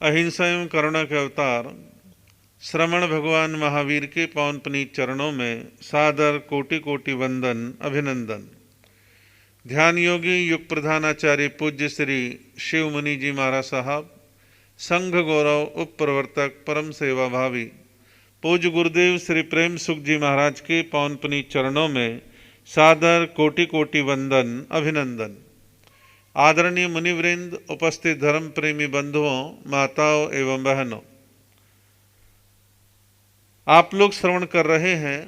अहिंसा एवं करुणा के अवतार श्रमण भगवान महावीर के पावन पुनीत चरणों में सादर कोटि कोटि वंदन अभिनंदन। ध्यान योगी युग प्रधानाचार्य पूज्य श्री शिव मुनि जी महाराज साहब, संघ गौरव उप प्रवर्तक परम सेवा भावी पूज्य गुरुदेव श्री प्रेम सुख जी महाराज के पावन पुनीत चरणों में सादर कोटि कोटि वंदन अभिनंदन। आदरणीय मुनिवृंद, उपस्थित धर्म प्रेमी बंधुओं, माताओं एवं बहनों, आप लोग श्रवण कर रहे हैं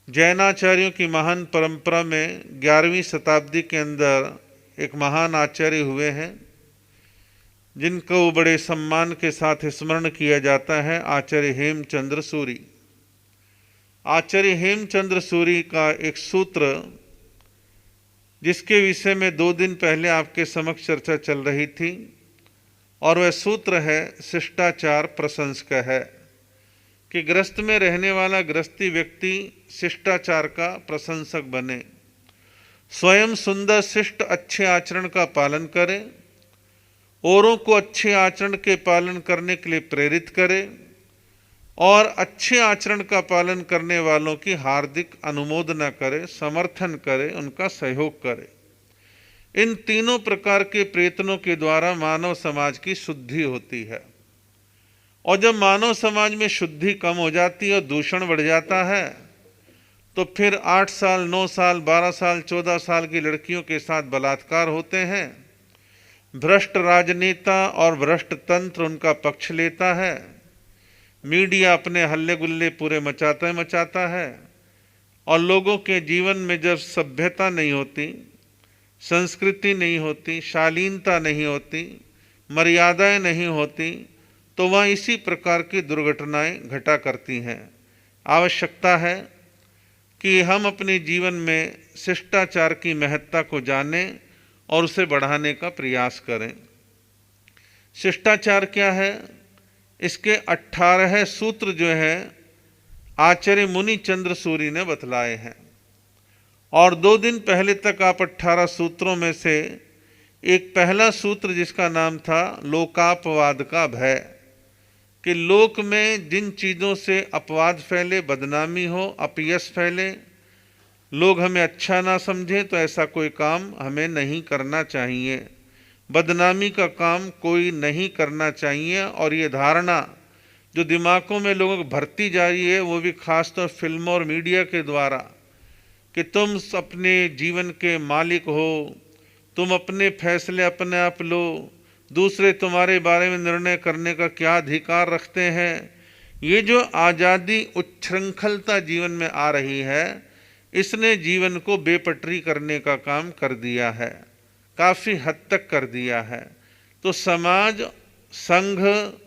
जैनाचार्यों की महान परंपरा में 11वीं शताब्दी के अंदर एक महान आचार्य हुए हैं जिनको बड़े सम्मान के साथ स्मरण किया जाता है, आचार्य हेमचंद्र सूरी। आचार्य हेमचंद्र सूरी का एक सूत्र जिसके विषय में 2 दिन पहले आपके समक्ष चर्चा चल रही थी, और वह सूत्र है शिष्टाचार प्रशंसक है कि गृहस्थ में रहने वाला गृहस्थी व्यक्ति शिष्टाचार का प्रशंसक बने, स्वयं सुंदर शिष्ट अच्छे आचरण का पालन करे, औरों को अच्छे आचरण के पालन करने के लिए प्रेरित करे और अच्छे आचरण का पालन करने वालों की हार्दिक अनुमोदना करे, समर्थन करे, उनका सहयोग करे। इन तीनों प्रकार के प्रयत्नों के द्वारा मानव समाज की शुद्धि होती है। और जब मानव समाज में शुद्धि कम हो जाती है और दूषण बढ़ जाता है, तो फिर 8 साल 9 साल 12 साल 14 साल की लड़कियों के साथ बलात्कार होते हैं। भ्रष्ट राजनेता और भ्रष्ट तंत्र उनका पक्ष लेता है। मीडिया अपने हल्ले गुल्ले पूरे मचाता है और लोगों के जीवन में जब सभ्यता नहीं होती, संस्कृति नहीं होती, शालीनता नहीं होती, मर्यादाएं नहीं होती, तो वह इसी प्रकार की दुर्घटनाएं घटा करती हैं। आवश्यकता है कि हम अपने जीवन में शिष्टाचार की महत्ता को जानें और उसे बढ़ाने का प्रयास करें। शिष्टाचार क्या है? इसके 18 सूत्र जो है आचार्य मुनि चंद्र सूरी ने बतलाए हैं, और 2 दिन पहले तक आप 18 सूत्रों में से एक पहला सूत्र जिसका नाम था लोकापवाद का भय, कि लोक में जिन चीज़ों से अपवाद फैले, बदनामी हो, अपयश फैले, लोग हमें अच्छा ना समझें, तो ऐसा कोई काम हमें नहीं करना चाहिए। बदनामी का काम कोई नहीं करना चाहिए। और ये धारणा जो दिमागों में लोगों को भरती जा रही है, वो भी खासतौर फिल्मों और मीडिया के द्वारा, कि तुम अपने जीवन के मालिक हो, तुम अपने फैसले अपने आप लो, दूसरे तुम्हारे बारे में निर्णय करने का क्या अधिकार रखते हैं। ये जो आज़ादी उच्छृंखलता जीवन में आ रही है, इसने जीवन को बेपटरी करने का काम कर दिया है, काफ़ी हद तक कर दिया है। तो समाज, संघ,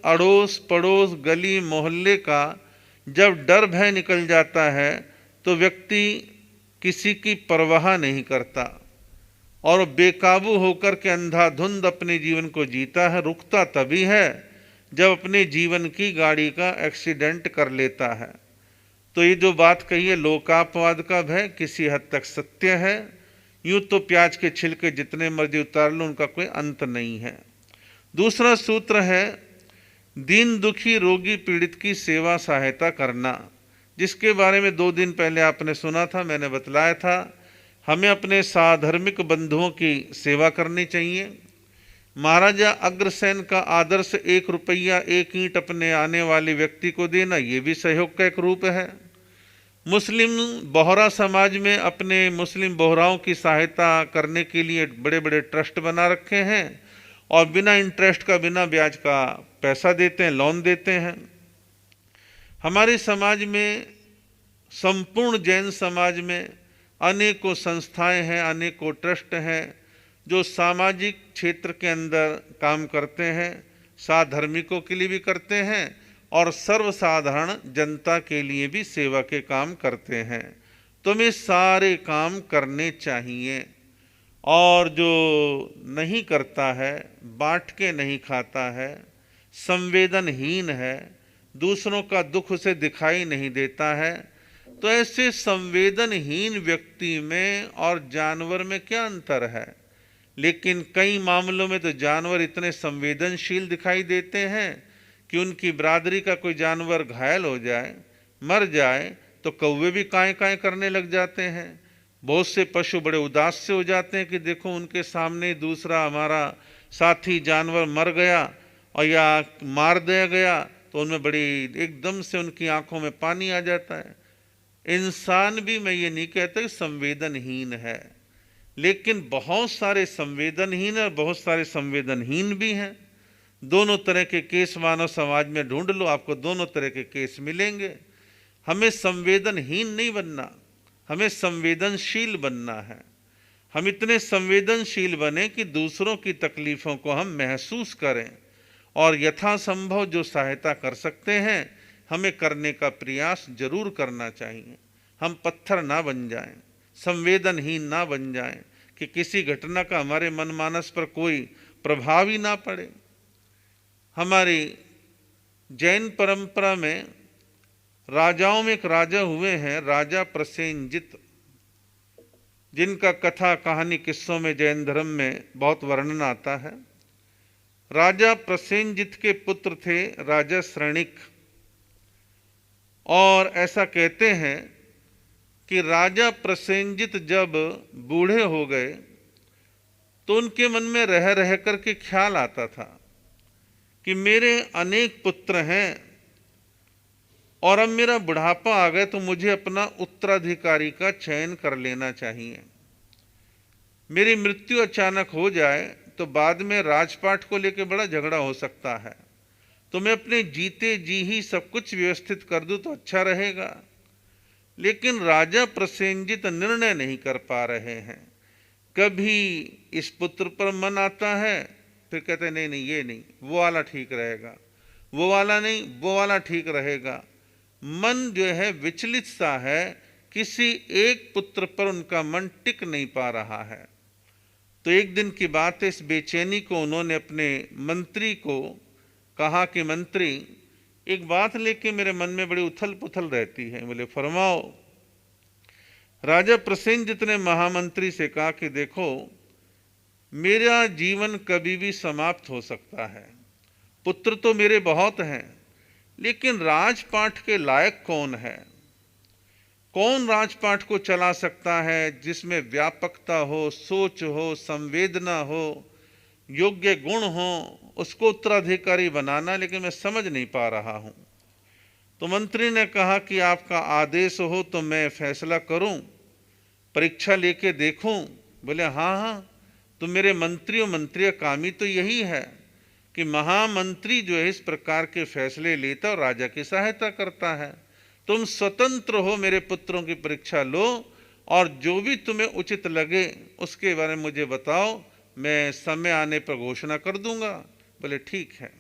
अड़ोस पड़ोस, गली मोहल्ले का जब डर भय निकल जाता है, तो व्यक्ति किसी की परवाह नहीं करता और बेकाबू होकर के अंधाधुंध अपने जीवन को जीता है। रुकता तभी है जब अपने जीवन की गाड़ी का एक्सीडेंट कर लेता है। तो ये जो बात कही है लोकापवाद का भय, किसी हद तक सत्य है। यूँ तो प्याज के छिलके जितने मर्जी उतार लो, उनका कोई अंत नहीं है। दूसरा सूत्र है दीन दुखी रोगी पीड़ित की सेवा सहायता करना, जिसके बारे में 2 दिन पहले आपने सुना था, मैंने बतलाया था। हमें अपने साधर्मिक बंधुओं की सेवा करनी चाहिए। महाराजा अग्रसेन का आदर्श 1 रुपया 1 ईंट अपने आने वाले व्यक्ति को देना, ये भी सहयोग का एक रूप है। मुस्लिम बोहरा समाज में अपने मुस्लिम बोहराओं की सहायता करने के लिए बड़े बड़े ट्रस्ट बना रखे हैं और बिना इंटरेस्ट का, बिना ब्याज का पैसा देते हैं, लोन देते हैं। हमारे समाज में, संपूर्ण जैन समाज में अनेकों संस्थाएं हैं, अनेकों ट्रस्ट हैं जो सामाजिक क्षेत्र के अंदर काम करते हैं, साधर्मिकों के लिए भी करते हैं और सर्वसाधारण जनता के लिए भी सेवा के काम करते हैं। तुम्हें सारे काम करने चाहिए। और जो नहीं करता है, बांट के नहीं खाता है, संवेदनहीन है, दूसरों का दुख उसे दिखाई नहीं देता है, तो ऐसे संवेदनहीन व्यक्ति में और जानवर में क्या अंतर है? लेकिन कई मामलों में तो जानवर इतने संवेदनशील दिखाई देते हैं कि उनकी बिरादरी का कोई जानवर घायल हो जाए, मर जाए, तो कौवे भी काएं काएं करने लग जाते हैं। बहुत से पशु बड़े उदास से हो जाते हैं कि देखो उनके सामने दूसरा हमारा साथी जानवर मर गया और या मार दिया गया, तो उनमें बड़ी एकदम से उनकी आंखों में पानी आ जाता है। इंसान भी, मैं ये नहीं कहता कि संवेदनहीन है, लेकिन बहुत सारे संवेदनहीन और बहुत सारे संवेदनहीन भी हैं। दोनों तरह के केस मानव समाज में ढूंढ लो, आपको दोनों तरह के केस मिलेंगे। हमें संवेदनहीन नहीं बनना, हमें संवेदनशील बनना है। हम इतने संवेदनशील बने कि दूसरों की तकलीफ़ों को हम महसूस करें और यथासंभव जो सहायता कर सकते हैं हमें करने का प्रयास जरूर करना चाहिए। हम पत्थर ना बन जाएं, संवेदनहीन ना बन जाएं कि किसी घटना का हमारे मनमानस पर कोई प्रभाव ही ना पड़े। हमारी जैन परंपरा में राजाओं में एक राजा हुए हैं, राजा प्रसेनजित, जिनका कथा कहानी किस्सों में जैन धर्म में बहुत वर्णन आता है। राजा प्रसेनजित के पुत्र थे राजा श्रेणिक, और ऐसा कहते हैं कि राजा प्रसेनजित जब बूढ़े हो गए तो उनके मन में रह रह कर के ख्याल आता था कि मेरे अनेक पुत्र हैं और अब मेरा बुढ़ापा आ गया तो मुझे अपना उत्तराधिकारी का चयन कर लेना चाहिए। मेरी मृत्यु अचानक हो जाए तो बाद में राजपाट को लेकर बड़ा झगड़ा हो सकता है, तो मैं अपने जीते जी ही सब कुछ व्यवस्थित कर दूं तो अच्छा रहेगा। लेकिन राजा प्रसेनजित निर्णय नहीं कर पा रहे हैं। कभी इस पुत्र पर मन आता है, फिर कहते नहीं नहीं ये नहीं, वो वाला ठीक रहेगा, वो वाला नहीं, वो वाला ठीक रहेगा। मन जो है विचलित सा है, किसी एक पुत्र पर उनका मन टिक नहीं पा रहा है। तो एक दिन की बात है, इस बेचैनी को उन्होंने अपने मंत्री को कहा कि मंत्री, एक बात लेके मेरे मन में बड़ी उथल पुथल रहती है। बोले फरमाओ। राजा प्रसेनजित ने महामंत्री से कहा कि देखो, मेरा जीवन कभी भी समाप्त हो सकता है, पुत्र तो मेरे बहुत हैं, लेकिन राजपाट के लायक कौन है? कौन राजपाट को चला सकता है जिसमें व्यापकता हो, सोच हो, संवेदना हो, योग्य गुण हो, उसको उत्तराधिकारी बनाना, लेकिन मैं समझ नहीं पा रहा हूं। तो मंत्री ने कहा कि आपका आदेश हो तो मैं फैसला करूं, परीक्षा लेके देखूं? बोले हाँ हाँ, तो मेरे मंत्री का काम ही तो यही है कि महामंत्री जो है इस प्रकार के फैसले लेता और राजा की सहायता करता है। तुम स्वतंत्र हो, मेरे पुत्रों की परीक्षा लो और जो भी तुम्हें उचित लगे उसके बारे में मुझे बताओ, मैं समय आने पर घोषणा कर दूंगा। बोले ठीक है।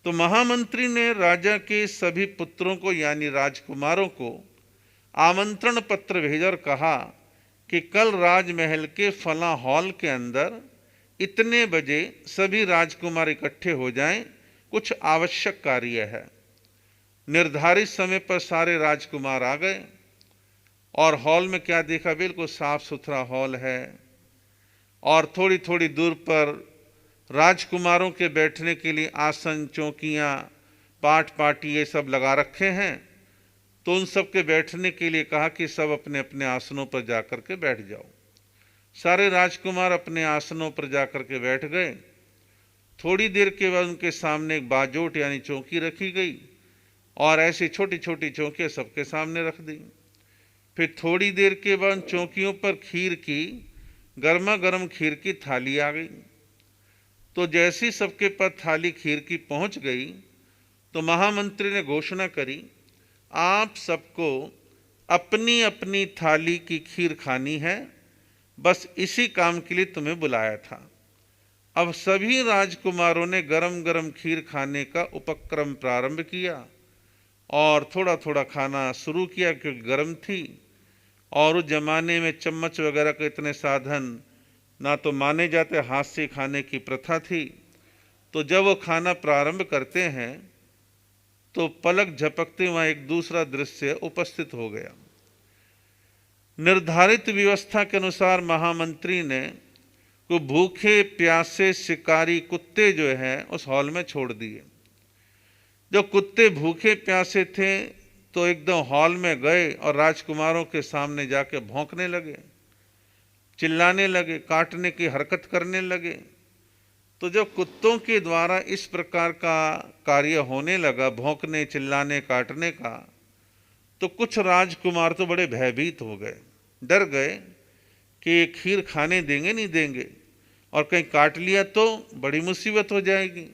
तो महामंत्री ने राजा के सभी पुत्रों को यानी राजकुमारों को आमंत्रण पत्र भेजा और कहा कि कल राजमहल के फला हॉल के अंदर इतने बजे सभी राजकुमार इकट्ठे हो जाएं, कुछ आवश्यक कार्य है। निर्धारित समय पर सारे राजकुमार आ गए और हॉल में क्या देखा, बिल्कुल साफ सुथरा हॉल है और थोड़ी थोड़ी दूर पर राजकुमारों के बैठने के लिए आसन, चौकियां, पाट पाटी ये सब लगा रखे हैं। तो उन सब के बैठने के लिए कहा कि सब अपने अपने आसनों पर जाकर के बैठ जाओ। सारे राजकुमार अपने आसनों पर जाकर के बैठ गए। थोड़ी देर के बाद उनके सामने एक बाजोट यानी चौकी रखी गई और ऐसी छोटी छोटी चौकियां सबके सामने रख दी। फिर थोड़ी देर के बाद चौकियों पर खीर की, गर्मा गर्म खीर की थाली आ गई। तो जैसी सबके पास थाली खीर की पहुंच गई तो महामंत्री ने घोषणा करी, आप सबको अपनी अपनी थाली की खीर खानी है, बस इसी काम के लिए तुम्हें बुलाया था। अब सभी राजकुमारों ने गरम गरम खीर खाने का उपक्रम प्रारंभ किया और थोड़ा थोड़ा खाना शुरू किया क्योंकि गर्म थी और उस जमाने में चम्मच वगैरह के इतने साधन ना तो माने जाते, हाथ से खाने की प्रथा थी। तो जब वो खाना प्रारंभ करते हैं तो पलक झपकते वहां एक दूसरा दृश्य उपस्थित हो गया। निर्धारित व्यवस्था के अनुसार महामंत्री ने को भूखे प्यासे शिकारी कुत्ते जो है उस हॉल में छोड़ दिए। जब कुत्ते भूखे प्यासे थे तो एकदम हॉल में गए और राजकुमारों के सामने जाके भौंकने लगे, चिल्लाने लगे, काटने की हरकत करने लगे। तो जब कुत्तों के द्वारा इस प्रकार का कार्य होने लगा, भौंकने, चिल्लाने, काटने का, तो कुछ राजकुमार तो बड़े भयभीत हो गए, डर गए कि ये खीर खाने देंगे नहीं देंगे, और कहीं काट लिया तो बड़ी मुसीबत हो जाएगी।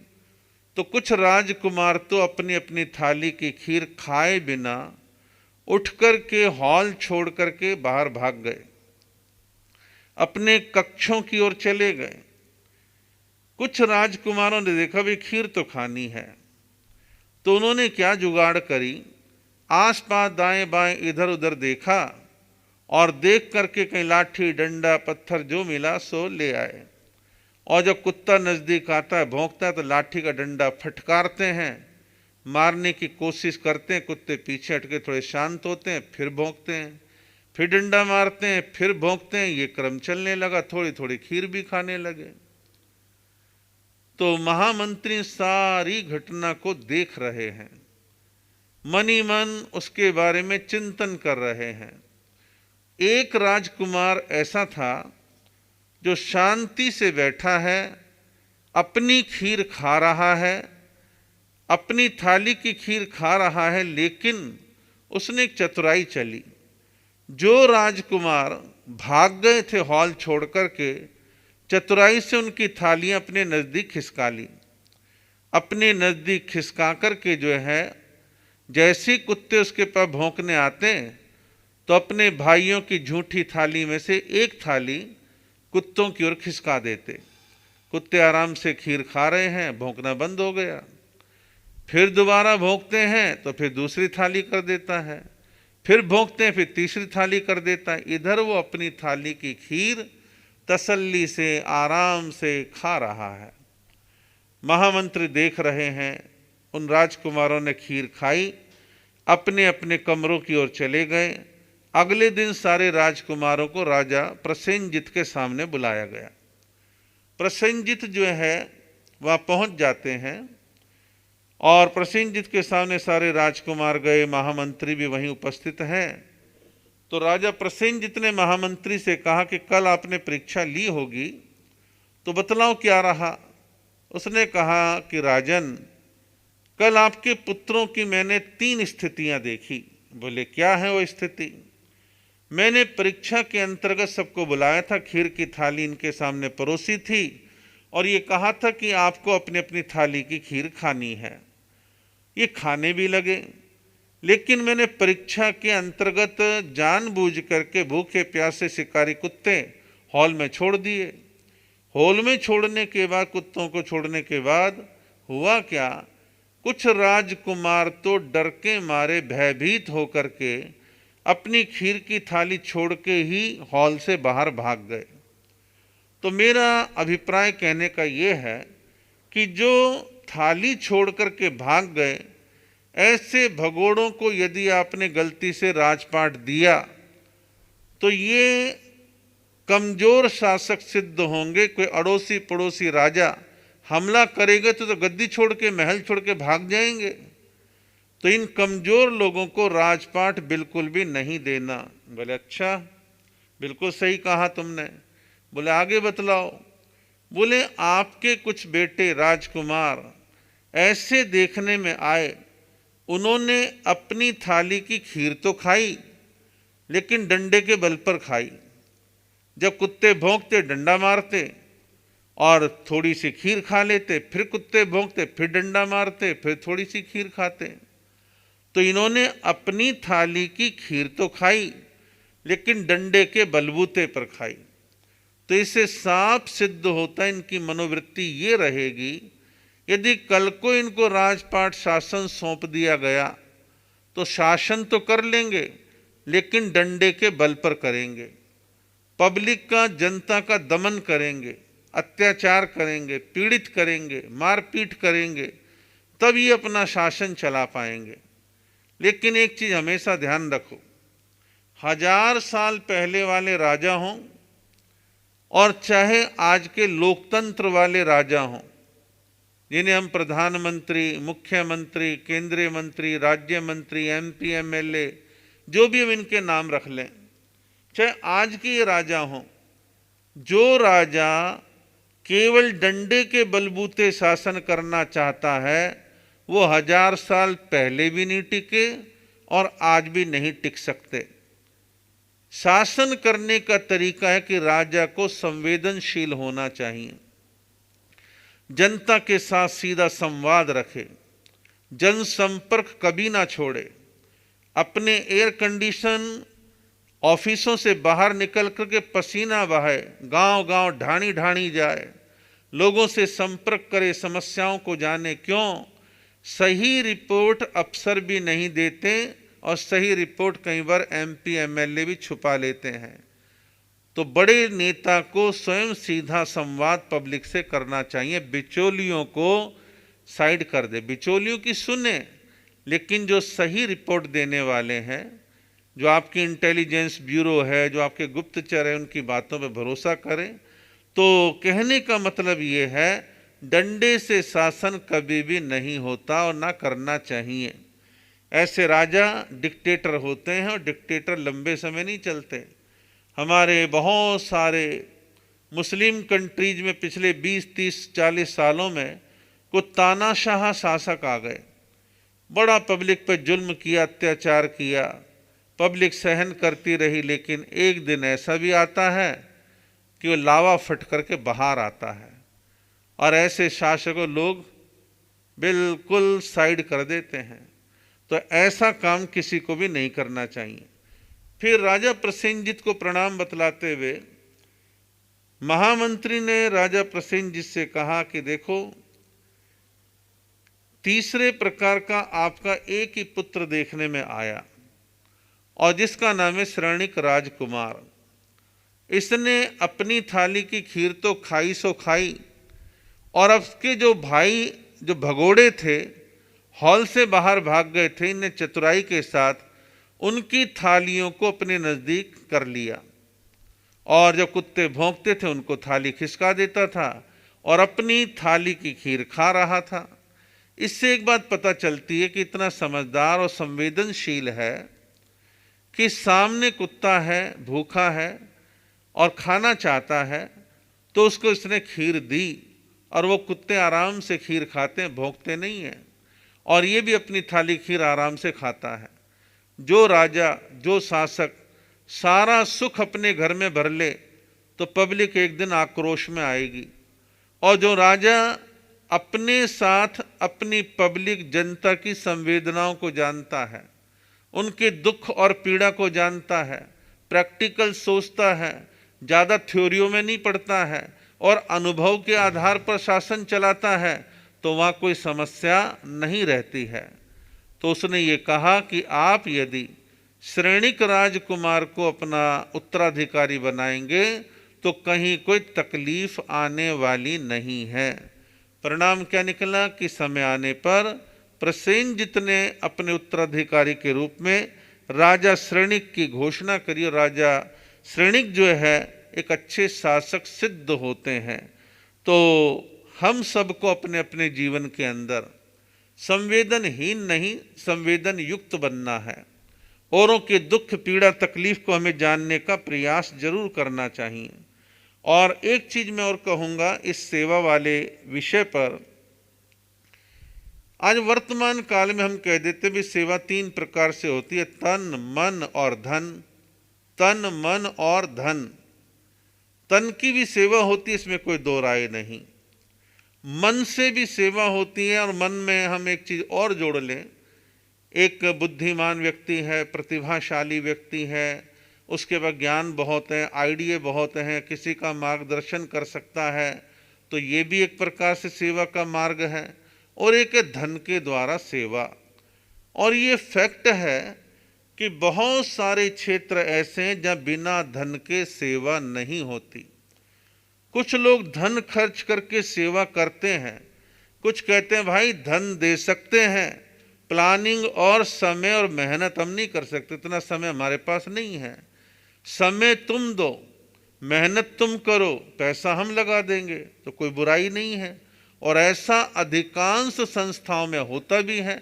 तो कुछ राजकुमार तो अपनी अपनी थाली की खीर खाए बिना उठ कर के हॉल छोड़ करके बाहर भाग गए, अपने कक्षों की ओर चले गए। कुछ राजकुमारों ने देखा भी खीर तो खानी है, तो उन्होंने क्या जुगाड़ करी, आसपास दाएं बाएं इधर उधर देखा और देख करके कहीं लाठी डंडा पत्थर जो मिला सो ले आए। और जब कुत्ता नज़दीक आता है, भौंकता है, तो लाठी का डंडा फटकारते हैं, मारने की कोशिश करते हैं। कुत्ते पीछे हटके थोड़े शांत होते हैं, फिर भौंकते हैं, फिर डंडा मारते हैं, फिर भौंकते हैं। ये क्रम चलने लगा, थोड़ी थोड़ी खीर भी खाने लगे। तो महामंत्री सारी घटना को देख रहे हैं, मन ही मन उसके बारे में चिंतन कर रहे हैं। एक राजकुमार ऐसा था जो शांति से बैठा है, अपनी खीर खा रहा है, अपनी थाली की खीर खा रहा है, लेकिन उसने एक चतुराई चली। जो राजकुमार भाग गए थे हॉल छोड़ करके, चतुराई से उनकी थालियां अपने नज़दीक खिसका ली। अपने नज़दीक खिसका करके जो है, जैसे कुत्ते उसके पास भौंकने आते हैं, तो अपने भाइयों की झूठी थाली में से एक थाली कुत्तों की ओर खिसका देते। कुत्ते आराम से खीर खा रहे हैं, भौंकना बंद हो गया। फिर दोबारा भौंकते हैं तो फिर दूसरी थाली कर देता है, फिर भौंकते हैं, फिर तीसरी थाली कर देता है। इधर वो अपनी थाली की खीर तसल्ली से आराम से खा रहा है। महामंत्री देख रहे हैं। उन राजकुमारों ने खीर खाई, अपने अपने कमरों की ओर चले गए। अगले दिन सारे राजकुमारों को राजा प्रसेनजित के सामने बुलाया गया। प्रसेनजित जो है वहाँ पहुँच जाते हैं और प्रसेनजित के सामने सारे राजकुमार गए, महामंत्री भी वहीं उपस्थित हैं। तो राजा प्रसेनजित ने महामंत्री से कहा कि कल आपने परीक्षा ली होगी, तो बतलाओ क्या रहा। उसने कहा कि राजन, कल आपके पुत्रों की मैंने 3 स्थितियां देखी। बोले क्या है वो स्थिति? मैंने परीक्षा के अंतर्गत सबको बुलाया था, खीर की थाली इनके सामने परोसी थी और ये कहा था कि आपको अपनी अपनी थाली की खीर खानी है। ये खाने भी लगे, लेकिन मैंने परीक्षा के अंतर्गत जानबूझ करके भूखे प्यासे शिकारी कुत्ते हॉल में छोड़ दिए। हॉल में छोड़ने के बाद, कुत्तों को छोड़ने के बाद हुआ क्या, कुछ राजकुमार तो डर के मारे भयभीत होकर के अपनी खीर की थाली छोड़ के ही हॉल से बाहर भाग गए। तो मेरा अभिप्राय कहने का ये है कि जो थाली छोड़ कर के भाग गए, ऐसे भगोड़ों को यदि आपने गलती से राजपाट दिया तो ये कमजोर शासक सिद्ध होंगे। कोई अड़ोसी पड़ोसी राजा हमला करेगा तो गद्दी छोड़ के, महल छोड़ के भाग जाएंगे। तो इन कमजोर लोगों को राजपाट बिल्कुल भी नहीं देना। बोले अच्छा, बिल्कुल सही कहा तुमने। बोले आगे बतलाओ। बोले आपके कुछ बेटे राजकुमार ऐसे देखने में आए, उन्होंने अपनी थाली की खीर तो खाई, लेकिन डंडे के बल पर खाई। जब कुत्ते भौंकते डंडा मारते और थोड़ी सी खीर खा लेते, फिर कुत्ते भौंकते, फिर डंडा मारते, फिर थोड़ी सी खीर खाते। तो इन्होंने अपनी थाली की खीर तो खाई, लेकिन डंडे के बलबूते पर खाई। तो इससे साफ सिद्ध होता है इनकी मनोवृत्ति ये रहेगी, यदि कल को इनको राजपाट शासन सौंप दिया गया तो शासन तो कर लेंगे, लेकिन डंडे के बल पर करेंगे। पब्लिक का, जनता का दमन करेंगे, अत्याचार करेंगे, पीड़ित करेंगे, मारपीट करेंगे, तब ये अपना शासन चला पाएंगे। लेकिन एक चीज हमेशा ध्यान रखो, 1000 साल पहले वाले राजा हों और चाहे आज के लोकतंत्र वाले राजा हों, जिन्हें हम प्रधानमंत्री, मुख्यमंत्री, केंद्रीय मंत्री, राज्य मंत्री, MP, MLA, जो भी हम इनके नाम रख लें, चाहे आज के ये राजा हों, जो राजा केवल डंडे के बलबूते शासन करना चाहता है, वो 1000 साल पहले भी नहीं टिके और आज भी नहीं टिक सकते। शासन करने का तरीका है कि राजा को संवेदनशील होना चाहिए, जनता के साथ सीधा संवाद रखे, जनसंपर्क कभी ना छोड़े, अपने एयर कंडीशन ऑफिसों से बाहर निकल करके पसीना बहाए, गांव गांव ढाणी ढाणी जाए, लोगों से संपर्क करे, समस्याओं को जाने। क्यों? सही रिपोर्ट अफसर भी नहीं देते और सही रिपोर्ट कई बार MP, MLA भी छुपा लेते हैं। तो बड़े नेता को स्वयं सीधा संवाद पब्लिक से करना चाहिए, बिचौलियों को साइड कर दे, बिचौलियों की सुने, लेकिन जो सही रिपोर्ट देने वाले हैं, जो आपकी इंटेलिजेंस ब्यूरो है, जो आपके गुप्तचर है, उनकी बातों पर भरोसा करें। तो कहने का मतलब ये है, डंडे से शासन कभी भी नहीं होता और ना करना चाहिए। ऐसे राजा डिक्टेटर होते हैं और डिक्टेटर लंबे समय नहीं चलते। हमारे बहुत सारे मुस्लिम कंट्रीज में पिछले 20, 30, 40 सालों में कुछ तानाशाह शासक आ गए, बड़ा पब्लिक पर जुल्म किया, अत्याचार किया, पब्लिक सहन करती रही, लेकिन एक दिन ऐसा भी आता है कि वो लावा फट करके बाहर आता है और ऐसे शासकों लोग बिल्कुल साइड कर देते हैं। तो ऐसा काम किसी को भी नहीं करना चाहिए। फिर राजा प्रसेनजित को प्रणाम बतलाते हुए महामंत्री ने राजा प्रसेनजित से कहा कि देखो, तीसरे प्रकार का आपका एक ही पुत्र देखने में आया और जिसका नाम है श्रेणिक राजकुमार। इसने अपनी थाली की खीर तो खाई सो खाई और अब उसके जो भाई जो भगोड़े थे हॉल से बाहर भाग गए थे, इनने चतुराई के साथ उनकी थालियों को अपने नज़दीक कर लिया और जब कुत्ते भौंकते थे उनको थाली खिसका देता था और अपनी थाली की खीर खा रहा था। इससे एक बात पता चलती है कि इतना समझदार और संवेदनशील है कि सामने कुत्ता है, भूखा है और खाना चाहता है, तो उसको इसने खीर दी और वो कुत्ते आराम से खीर खाते हैं, भौंकते नहीं हैं, और ये भी अपनी थाली खीर आराम से खाता है। जो राजा, जो शासक सारा सुख अपने घर में भर ले तो पब्लिक एक दिन आक्रोश में आएगी, और जो राजा अपने साथ अपनी पब्लिक जनता की संवेदनाओं को जानता है, उनके दुख और पीड़ा को जानता है, प्रैक्टिकल सोचता है, ज़्यादा थ्योरियों में नहीं पढ़ता है और अनुभव के आधार पर शासन चलाता है, तो वहाँ कोई समस्या नहीं रहती है। तो उसने ये कहा कि आप यदि श्रेणिक राजकुमार को अपना उत्तराधिकारी बनाएंगे तो कहीं कोई तकलीफ आने वाली नहीं है। परिणाम क्या निकला कि समय आने पर प्रसेनजित ने अपने उत्तराधिकारी के रूप में राजा श्रेणिक की घोषणा करी और राजा श्रेणिक जो है एक अच्छे शासक सिद्ध होते हैं। तो हम सबको अपने अपने जीवन के अंदर संवेदनहीन नहीं, संवेदन युक्त बनना है। औरों के दुख, पीड़ा, तकलीफ को हमें जानने का प्रयास जरूर करना चाहिए। और एक चीज मैं और कहूँगा इस सेवा वाले विषय पर, आज वर्तमान काल में हम कह देते भी सेवा 3 प्रकार से होती है, तन, मन और धन। तन, मन और धन। तन की भी सेवा होती है, इसमें कोई दो राय नहीं। मन से भी सेवा होती है, और मन में हम एक चीज और जोड़ लें, एक बुद्धिमान व्यक्ति है, प्रतिभाशाली व्यक्ति है, उसके पास ज्ञान बहुत है, आइडिया बहुत हैं, किसी का मार्गदर्शन कर सकता है, तो ये भी एक प्रकार से सेवा का मार्ग है। और एक है धन के द्वारा सेवा। और ये फैक्ट है कि बहुत सारे क्षेत्र ऐसे हैं जहाँ बिना धन के सेवा नहीं होती। कुछ लोग धन खर्च करके सेवा करते हैं, कुछ कहते हैं भाई धन दे सकते हैं, प्लानिंग और समय और मेहनत हम नहीं कर सकते, इतना समय हमारे पास नहीं है। समय तुम दो, मेहनत तुम करो, पैसा हम लगा देंगे, तो कोई बुराई नहीं है। और ऐसा अधिकांश संस्थाओं में होता भी है,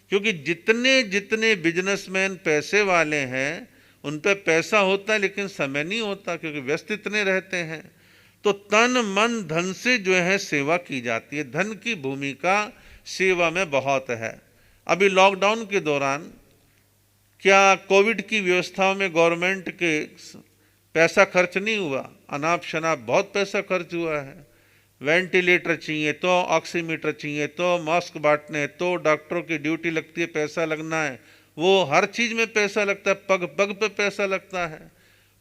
क्योंकि जितने जितने बिजनेसमैन पैसे वाले हैं उन पे पैसा होता है लेकिन समय नहीं होता, क्योंकि व्यस्त इतने रहते हैं। तो तन मन धन से जो है सेवा की जाती है। धन की भूमिका सेवा में बहुत है। अभी लॉकडाउन के दौरान क्या कोविड की व्यवस्थाओं में गवर्नमेंट के पैसा खर्च नहीं हुआ? अनाप शनाप बहुत पैसा खर्च हुआ है। वेंटिलेटर चाहिए तो, ऑक्सीमीटर चाहिए तो, मास्क बांटने तो, डॉक्टरों की ड्यूटी लगती है, पैसा लगना है, वो हर चीज में पैसा लगता है, पग पग पे पैसा लगता है।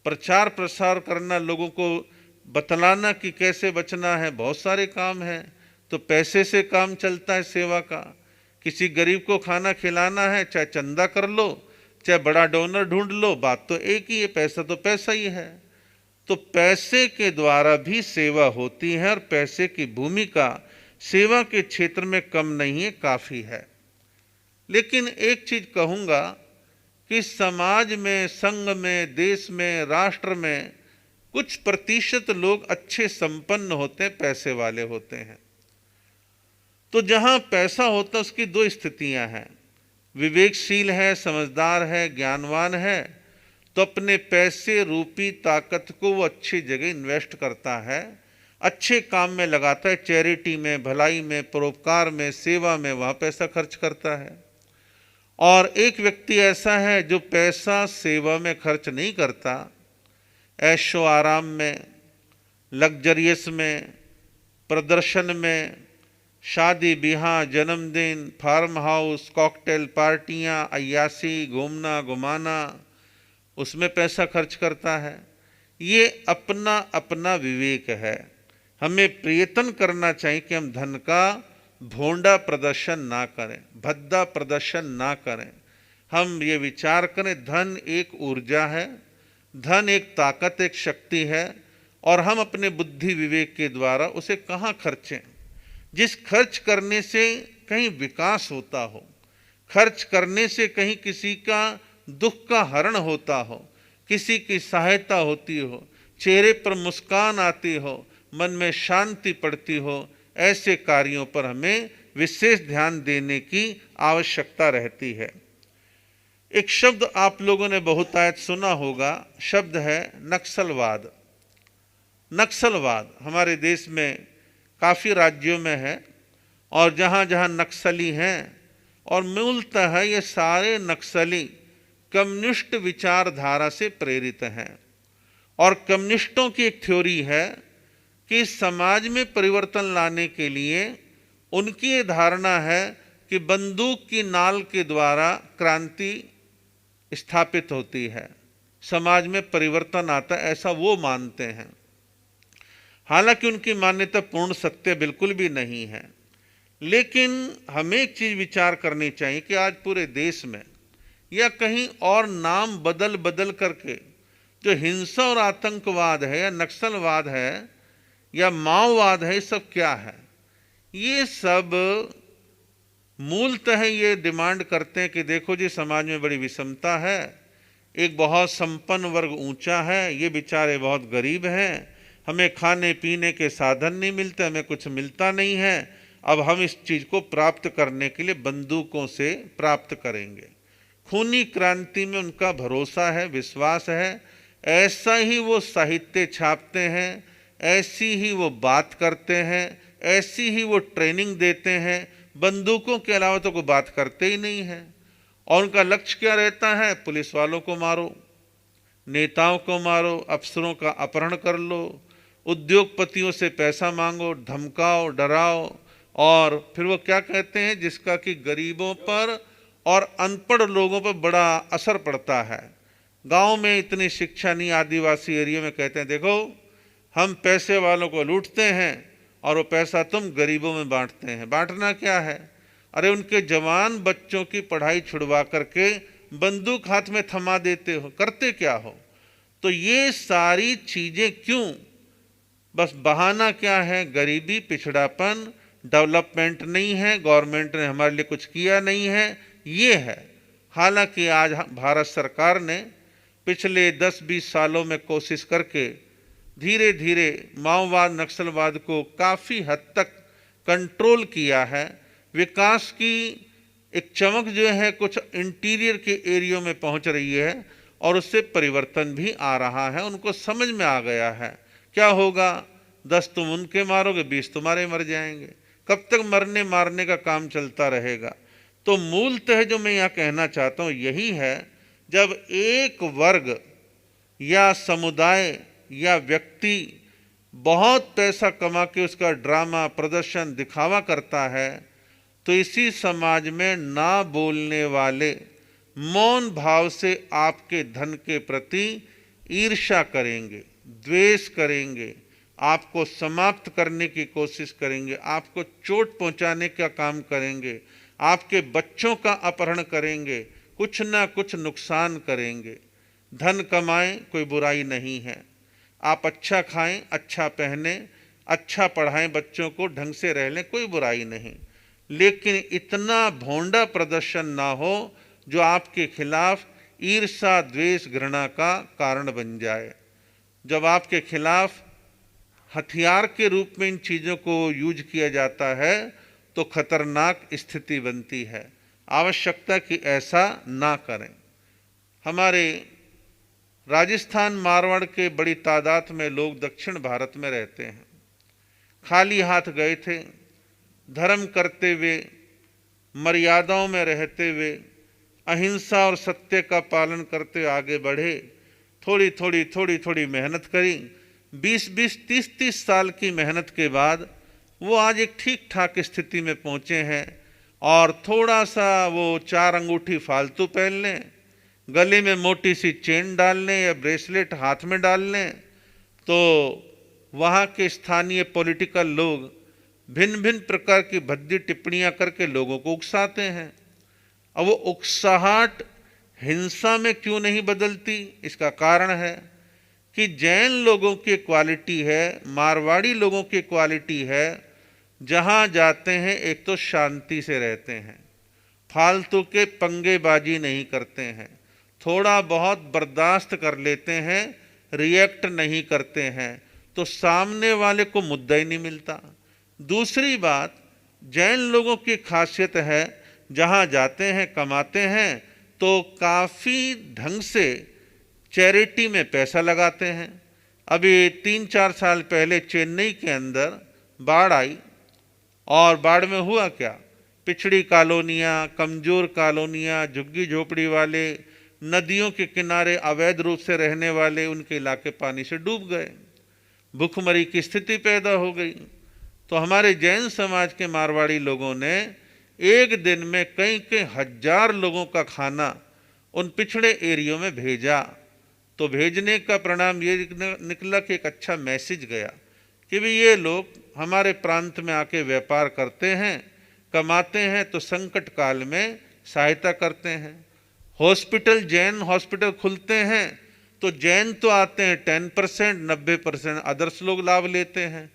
प्रचार प्रसार करना, लोगों को बतलाना कि कैसे बचना है, बहुत सारे काम हैं। तो पैसे से काम चलता है सेवा का। किसी गरीब को खाना खिलाना है, चाहे चंदा कर लो, चाहे बड़ा डोनर ढूंढ लो, बात तो एक ही है, पैसा तो पैसा ही है। तो पैसे के द्वारा भी सेवा होती है, और पैसे की भूमिका सेवा के क्षेत्र में कम नहीं है, काफी है। लेकिन एक चीज कहूंगा कि समाज में, संघ में, देश में, राष्ट्र में कुछ प्रतिशत लोग अच्छे संपन्न होते हैं, पैसे वाले होते हैं। तो जहां पैसा होता है उसकी दो स्थितियां हैं। विवेकशील है, समझदार है, ज्ञानवान है, तो अपने पैसे रूपी ताकत को वो अच्छी जगह इन्वेस्ट करता है, अच्छे काम में लगाता है, चैरिटी में, भलाई में, परोपकार में, सेवा में, वहाँ पैसा खर्च करता है। और एक व्यक्ति ऐसा है जो पैसा सेवा में खर्च नहीं करता, ऐशो आराम में, लग्जरियस में, प्रदर्शन में, शादी ब्याह, जन्मदिन, फार्म हाउस, कॉकटेल पार्टियां, अय्यासी, घूमना घुमाना, उसमें पैसा खर्च करता है। ये अपना अपना विवेक है। हमें प्रयत्न करना चाहिए कि हम धन का भोंडा प्रदर्शन ना करें, भद्दा प्रदर्शन ना करें। हम ये विचार करें, धन एक ऊर्जा है, धन एक ताकत, एक शक्ति है, और हम अपने बुद्धि विवेक के द्वारा उसे कहाँ खर्चें। जिस खर्च करने से कहीं विकास होता हो, खर्च करने से कहीं किसी का दुख का हरण होता हो, किसी की सहायता होती हो, चेहरे पर मुस्कान आती हो, मन में शांति पड़ती हो, ऐसे कार्यों पर हमें विशेष ध्यान देने की आवश्यकता रहती है। एक शब्द आप लोगों ने बहुतायत सुना होगा, शब्द है नक्सलवाद। नक्सलवाद हमारे देश में काफ़ी राज्यों में है, और जहाँ जहाँ नक्सली हैं, और मूलतः ये सारे नक्सली कम्युनिस्ट विचारधारा से प्रेरित हैं। और कम्युनिस्टों की एक थ्योरी है कि समाज में परिवर्तन लाने के लिए उनकी ये धारणा है कि बंदूक की नाल के द्वारा क्रांति स्थापित होती है, समाज में परिवर्तन आता है, ऐसा वो मानते हैं। हालांकि उनकी मान्यता पूर्ण सत्य बिल्कुल भी नहीं है। लेकिन हमें एक चीज विचार करनी चाहिए कि आज पूरे देश में या कहीं और नाम बदल बदल करके जो हिंसा और आतंकवाद है, या नक्सलवाद है, या माओवाद है, ये सब क्या है? ये सब मूलतः ये डिमांड करते हैं कि देखो जी, समाज में बड़ी विषमता है, एक बहुत संपन्न वर्ग ऊंचा है, ये बेचारे बहुत गरीब हैं, हमें खाने पीने के साधन नहीं मिलते, हमें कुछ मिलता नहीं है, अब हम इस चीज़ को प्राप्त करने के लिए बंदूकों से प्राप्त करेंगे। खूनी क्रांति में उनका भरोसा है, विश्वास है। ऐसा ही वो साहित्य छापते हैं, ऐसी ही वो बात करते हैं, ऐसी ही वो ट्रेनिंग देते हैं, बंदूकों के अलावा तो कोई बात करते ही नहीं है। और उनका लक्ष्य क्या रहता है? पुलिस वालों को मारो, नेताओं को मारो, अफसरों का अपहरण कर लो, उद्योगपतियों से पैसा मांगो, धमकाओ, डराओ। और फिर वो क्या कहते हैं, जिसका कि गरीबों पर और अनपढ़ लोगों पर बड़ा असर पड़ता है। गांव में इतनी शिक्षा नहीं, आदिवासी एरिया में कहते हैं देखो, हम पैसे वालों को लूटते हैं और वो पैसा तुम गरीबों में बांटते हैं। बांटना क्या है? अरे उनके जवान बच्चों की पढ़ाई छुड़वा करके बंदूक हाथ में थमा देते हो, करते क्या हो? तो ये सारी चीजें क्यों? बस बहाना क्या है? गरीबी, पिछड़ापन, डेवलपमेंट नहीं है, गवर्नमेंट ने हमारे लिए कुछ किया नहीं है, ये है। हालांकि आज भारत सरकार ने पिछले 10-20 सालों में कोशिश करके धीरे धीरे माओवाद नक्सलवाद को काफ़ी हद तक कंट्रोल किया है। विकास की एक चमक जो है कुछ इंटीरियर के एरियो में पहुंच रही है और उससे परिवर्तन भी आ रहा है। उनको समझ में आ गया है क्या होगा, 10 तुम उनके मारोगे, 20 तुम्हारे मर जाएंगे। कब तक मरने मारने का काम चलता रहेगा। तो मूलतः जो मैं यहाँ कहना चाहता हूँ यही है, जब एक वर्ग या समुदाय या व्यक्ति बहुत पैसा कमा के उसका ड्रामा प्रदर्शन दिखावा करता है, तो इसी समाज में ना बोलने वाले मौन भाव से आपके धन के प्रति ईर्ष्या करेंगे, द्वेष करेंगे, आपको समाप्त करने की कोशिश करेंगे, आपको चोट पहुंचाने का काम करेंगे, आपके बच्चों का अपहरण करेंगे, कुछ ना कुछ नुकसान करेंगे। धन कमाएं, कोई बुराई नहीं है। आप अच्छा खाएं, अच्छा पहने, अच्छा पढ़ाएं, बच्चों को ढंग से रह लें, कोई बुराई नहीं। लेकिन इतना भोंडा प्रदर्शन ना हो जो आपके खिलाफ ईर्ष्या द्वेष घृणा का कारण बन जाए। जब आपके खिलाफ हथियार के रूप में इन चीज़ों को यूज किया जाता है तो खतरनाक स्थिति बनती है। आवश्यकता कि ऐसा ना करें। हमारे राजस्थान मारवाड़ के बड़ी तादाद में लोग दक्षिण भारत में रहते हैं। खाली हाथ गए थे, धर्म करते हुए, मर्यादाओं में रहते हुए, अहिंसा और सत्य का पालन करते आगे बढ़े। थोड़ी थोड़ी मेहनत करी। 20-20, 30-30 साल की मेहनत के बाद वो आज एक ठीक ठाक स्थिति में पहुँचे हैं। और थोड़ा सा वो 4 अंगूठी फालतू पहन लें, गले में मोटी सी चेन डाल लें या ब्रेसलेट हाथ में डाल लें, तो वहाँ के स्थानीय पॉलिटिकल लोग भिन्न भिन्न प्रकार की भद्दी टिप्पणियाँ करके लोगों को उकसाते हैं। अब वो उकसाहट हिंसा में क्यों नहीं बदलती? इसका कारण है कि जैन लोगों की क्वालिटी है, मारवाड़ी लोगों की क्वालिटी है, जहाँ जाते हैं एक तो शांति से रहते हैं, फालतू के पंगेबाजी नहीं करते हैं, थोड़ा बहुत बर्दाश्त कर लेते हैं, रिएक्ट नहीं करते हैं, तो सामने वाले को मुद्दा ही नहीं मिलता। दूसरी बात, जैन लोगों की खासियत है, जहाँ जाते हैं कमाते हैं तो काफ़ी ढंग से चैरिटी में पैसा लगाते हैं। अभी 3-4 साल पहले चेन्नई के अंदर बाढ़ आई और बाढ़ में हुआ क्या, पिछड़ी कॉलोनियाँ, कमज़ोर कॉलोनियाँ, झुग्गी झोपड़ी वाले, नदियों के किनारे अवैध रूप से रहने वाले, उनके इलाके पानी से डूब गए, भूखमरी की स्थिति पैदा हो गई। तो हमारे जैन समाज के मारवाड़ी लोगों ने एक दिन में कई हजार लोगों का खाना उन पिछड़े एरियो में भेजा। तो भेजने का परिणाम ये निकला कि एक अच्छा मैसेज गया कि भी ये लोग हमारे प्रांत में आके व्यापार करते हैं, कमाते हैं, तो संकट काल में सहायता करते हैं। हॉस्पिटल, जैन हॉस्पिटल खुलते हैं तो जैन तो आते हैं 10%, 90% अदर्स लोग लाभ लेते हैं।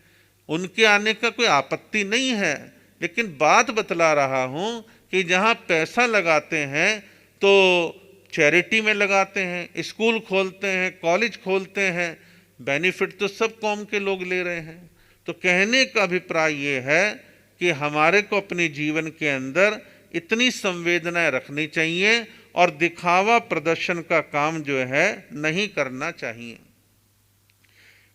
उनके आने का कोई आपत्ति नहीं है, लेकिन बात बतला रहा हूँ कि जहाँ पैसा लगाते हैं तो चैरिटी में लगाते हैं, स्कूल खोलते हैं, कॉलेज खोलते हैं, बेनिफिट तो सब कौम के लोग ले रहे हैं। तो कहने का अभिप्राय ये है कि हमारे को अपने जीवन के अंदर इतनी संवेदनाएं रखनी चाहिए और दिखावा प्रदर्शन का काम जो है नहीं करना चाहिए।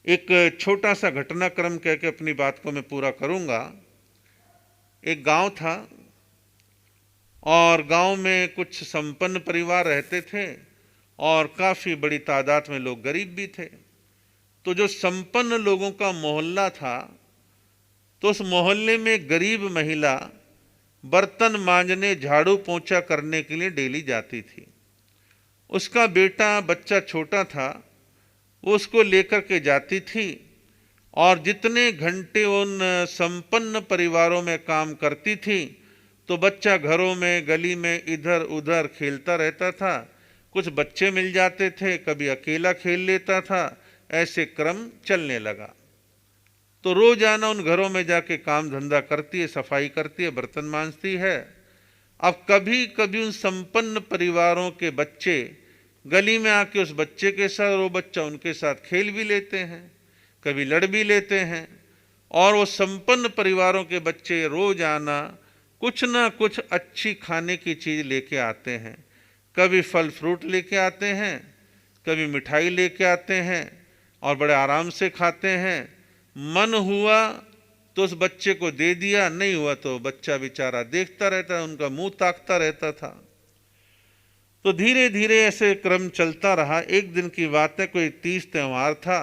एक छोटा सा घटनाक्रम कह के अपनी बात को मैं पूरा करूंगा। एक गांव था और गांव में कुछ संपन्न परिवार रहते थे और काफ़ी बड़ी तादाद में लोग गरीब भी थे। तो जो संपन्न लोगों का मोहल्ला था, तो उस मोहल्ले में गरीब महिला बर्तन मांजने, झाड़ू पोंछा करने के लिए डेली जाती थी। उसका बेटा, बच्चा छोटा था, वो उसको लेकर के जाती थी और जितने घंटे उन संपन्न परिवारों में काम करती थी तो बच्चा घरों में, गली में इधर उधर खेलता रहता था। कुछ बच्चे मिल जाते थे, कभी अकेला खेल लेता था, ऐसे क्रम चलने लगा। तो रोजाना उन घरों में जाके काम धंधा करती है, सफाई करती है, बर्तन मांजती है। अब कभी कभी उन संपन्न परिवारों के बच्चे गली में आके उस बच्चे के साथ, वो बच्चा उनके साथ खेल भी लेते हैं। कभी लड़ भी लेते हैं। और वो संपन्न परिवारों के बच्चे रोजाना कुछ ना कुछ अच्छी खाने की चीज़ लेके आते हैं। कभी फल फ्रूट लेके आते हैं, कभी मिठाई लेके आते हैं और बड़े आराम से खाते हैं। मन हुआ तो उस बच्चे को दे दिया, नहीं हुआ तो बच्चा बेचारा देखता रहता, उनका मुंह ताकता रहता था। तो धीरे धीरे ऐसे क्रम चलता रहा। एक दिन की बात है, कोई तीज त्योहार था।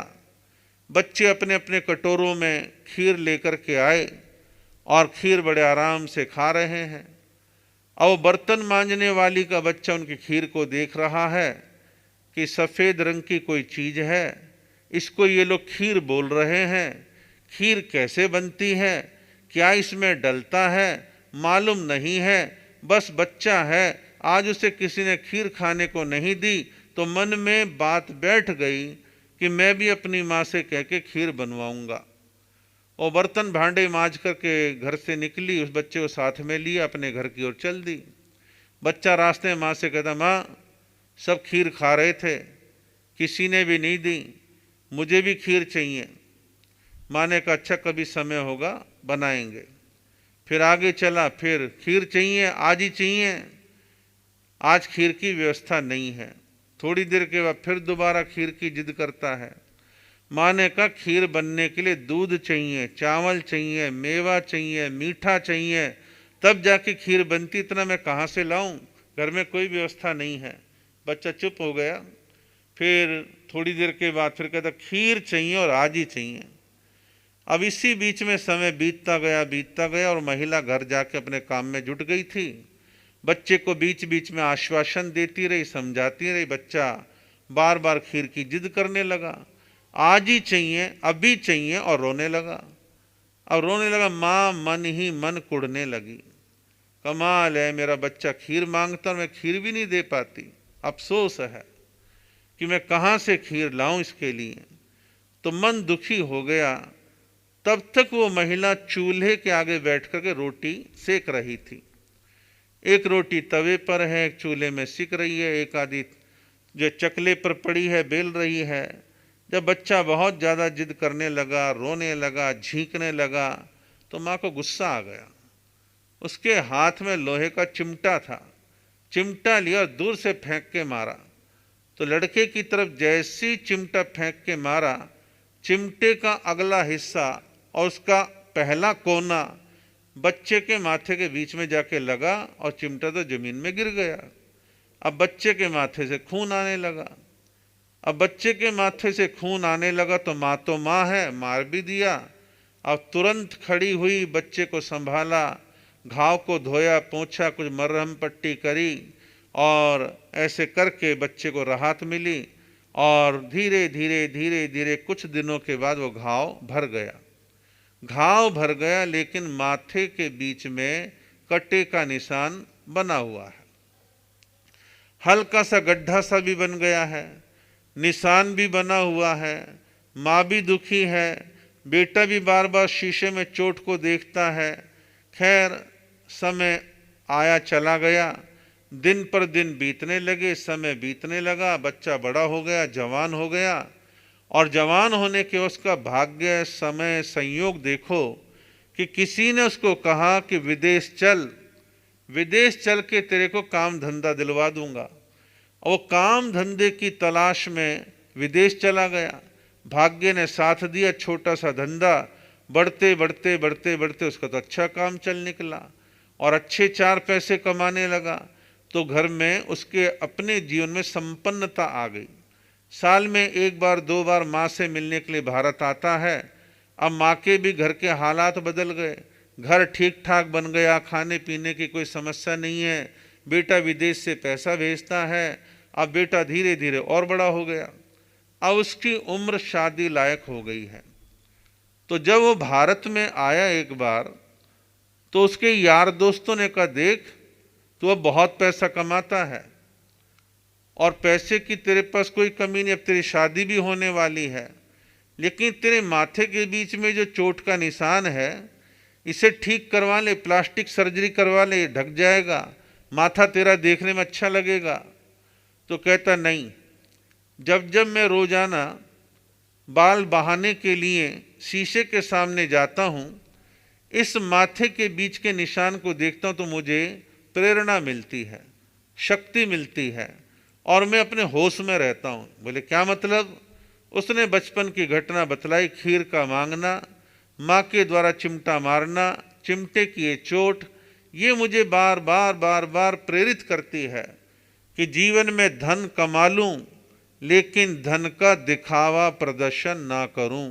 बच्चे अपने अपने कटोरों में खीर लेकर के आए और खीर बड़े आराम से खा रहे हैं। और वो बर्तन मांजने वाली का बच्चा उनकी खीर को देख रहा है कि सफ़ेद रंग की कोई चीज़ है, इसको ये लोग खीर बोल रहे हैं। खीर कैसे बनती है, क्या इसमें डलता है, मालूम नहीं है। बस बच्चा है, आज उसे किसी ने खीर खाने को नहीं दी तो मन में बात बैठ गई कि मैं भी अपनी माँ से कह के खीर बनवाऊंगा। और बर्तन भांडे मांज करके घर से निकली, उस बच्चे को साथ में लिया, अपने घर की ओर चल दी। बच्चा रास्ते में माँ से कहता, माँ सब खीर खा रहे थे, किसी ने भी नहीं दी, मुझे भी खीर चाहिए। माँ ने कहा अच्छा कभी समय होगा बनाएंगे। फिर आगे चला, फिर खीर चाहिए, आज ही चाहिए। आज खीर की व्यवस्था नहीं है। थोड़ी देर के बाद फिर दोबारा खीर की जिद करता है। माँ ने कहा खीर बनने के लिए दूध चाहिए, चावल चाहिए, मेवा चाहिए, मीठा चाहिए, तब जाके खीर बनती, इतना मैं कहाँ से लाऊं, घर में कोई व्यवस्था नहीं है। बच्चा चुप हो गया। फिर थोड़ी देर के बाद फिर कहता खीर चाहिए और आज ही चाहिए। अब इसी बीच में समय बीतता गया और महिला घर जाके अपने काम में जुट गई थी। बच्चे को बीच बीच में आश्वासन देती रही, समझाती रही। बच्चा बार बार खीर की जिद करने लगा, आज ही चाहिए, अभी चाहिए, और रोने लगा। अब रोने लगा, माँ मन ही मन कुढ़ने लगी। कमाल है, मेरा बच्चा खीर मांगता और मैं खीर भी नहीं दे पाती। अफसोस है कि मैं कहाँ से खीर लाऊं इसके लिए। तो मन दुखी हो गया। तब तक वो महिला चूल्हे के आगे बैठ करके रोटी सेक रही थी। एक रोटी तवे पर है, एक चूल्हे में सिक रही है, एक आदि जो चकले पर पड़ी है बेल रही है। जब बच्चा बहुत ज़्यादा जिद करने लगा, रोने लगा, झींकने लगा, तो माँ को गुस्सा आ गया। उसके हाथ में लोहे का चिमटा था, चिमटा लिया और दूर से फेंक के मारा। तो लड़के की तरफ जैसी चिमटा फेंक के मारा, चिमटे का अगला हिस्सा और उसका पहला कोना बच्चे के माथे के बीच में जाके लगा और चिमटा तो जमीन में गिर गया। अब बच्चे के माथे से खून आने लगा। अब बच्चे के माथे से खून आने लगा तो माँ है, मार भी दिया। अब तुरंत खड़ी हुई, बच्चे को संभाला, घाव को धोया, पोंछा, कुछ मरहम पट्टी करी और ऐसे करके बच्चे को राहत मिली। और धीरे धीरे धीरे धीरे कुछ दिनों के बाद वो घाव भर गया, लेकिन माथे के बीच में कटे का निशान बना हुआ है। हल्का सा गड्ढा सा भी बन गया है, निशान भी बना हुआ है। माँ भी दुखी है, बेटा भी बार बार शीशे में चोट को देखता है। खैर समय आया चला गया, दिन पर दिन बीतने लगे, समय बीतने लगा। बच्चा बड़ा हो गया, जवान हो गया। और जवान होने के उसका भाग्य, समय, संयोग देखो कि किसी ने उसको कहा कि विदेश चल के तेरे को काम धंधा दिलवा दूंगा। और वो काम धंधे की तलाश में विदेश चला गया। भाग्य ने साथ दिया, छोटा सा धंधा बढ़ते बढ़ते बढ़ते बढ़ते उसका तो अच्छा काम चल निकला और अच्छे 4 पैसे कमाने लगा। तो घर में उसके अपने जीवन में संपन्नता आ गई। साल में 1 बार 2 बार माँ से मिलने के लिए भारत आता है। अब माँ के भी घर के हालात बदल गए, घर ठीक ठाक बन गया, खाने पीने की कोई समस्या नहीं है। बेटा विदेश से पैसा भेजता है। अब बेटा धीरे धीरे और बड़ा हो गया, अब उसकी उम्र शादी लायक हो गई है। तो जब वो भारत में आया एक बार, तो उसके यार दोस्तों ने कहा देख तू अब बहुत पैसा कमाता है और पैसे की तेरे पास कोई कमी नहीं, अब तेरी शादी भी होने वाली है, लेकिन तेरे माथे के बीच में जो चोट का निशान है इसे ठीक करवा ले, प्लास्टिक सर्जरी करवा ले, ढक जाएगा, माथा तेरा देखने में अच्छा लगेगा। तो कहता नहीं, जब जब मैं रोजाना बाल बहाने के लिए शीशे के सामने जाता हूँ, इस माथे के बीच के निशान को देखता हूँ तो मुझे प्रेरणा मिलती है, शक्ति मिलती है और मैं अपने होश में रहता हूँ। बोले क्या मतलब? उसने बचपन की घटना बतलाई, खीर का मांगना, माँ के द्वारा चिमटा मारना, चिमटे की ये चोट, ये मुझे बार बार बार बार प्रेरित करती है कि जीवन में धन कमा लूं लेकिन धन का दिखावा प्रदर्शन ना करूं।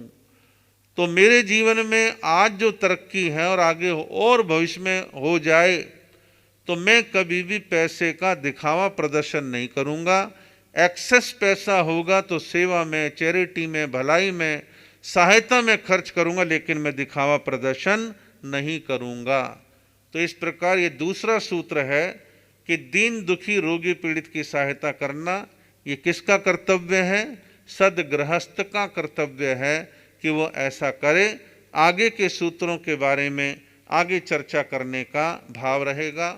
तो मेरे जीवन में आज जो तरक्की है और आगे और भविष्य में हो जाए तो मैं कभी भी पैसे का दिखावा प्रदर्शन नहीं करूंगा। एक्सेस पैसा होगा तो सेवा में, चैरिटी में, भलाई में, सहायता में खर्च करूंगा, लेकिन मैं दिखावा प्रदर्शन नहीं करूंगा। तो इस प्रकार ये दूसरा सूत्र है कि दीन दुखी रोगी पीड़ित की सहायता करना ये किसका कर्तव्य है? सदगृहस्थ का कर्तव्य है कि वो ऐसा करे। आगे के सूत्रों के बारे में आगे चर्चा करने का भाव रहेगा।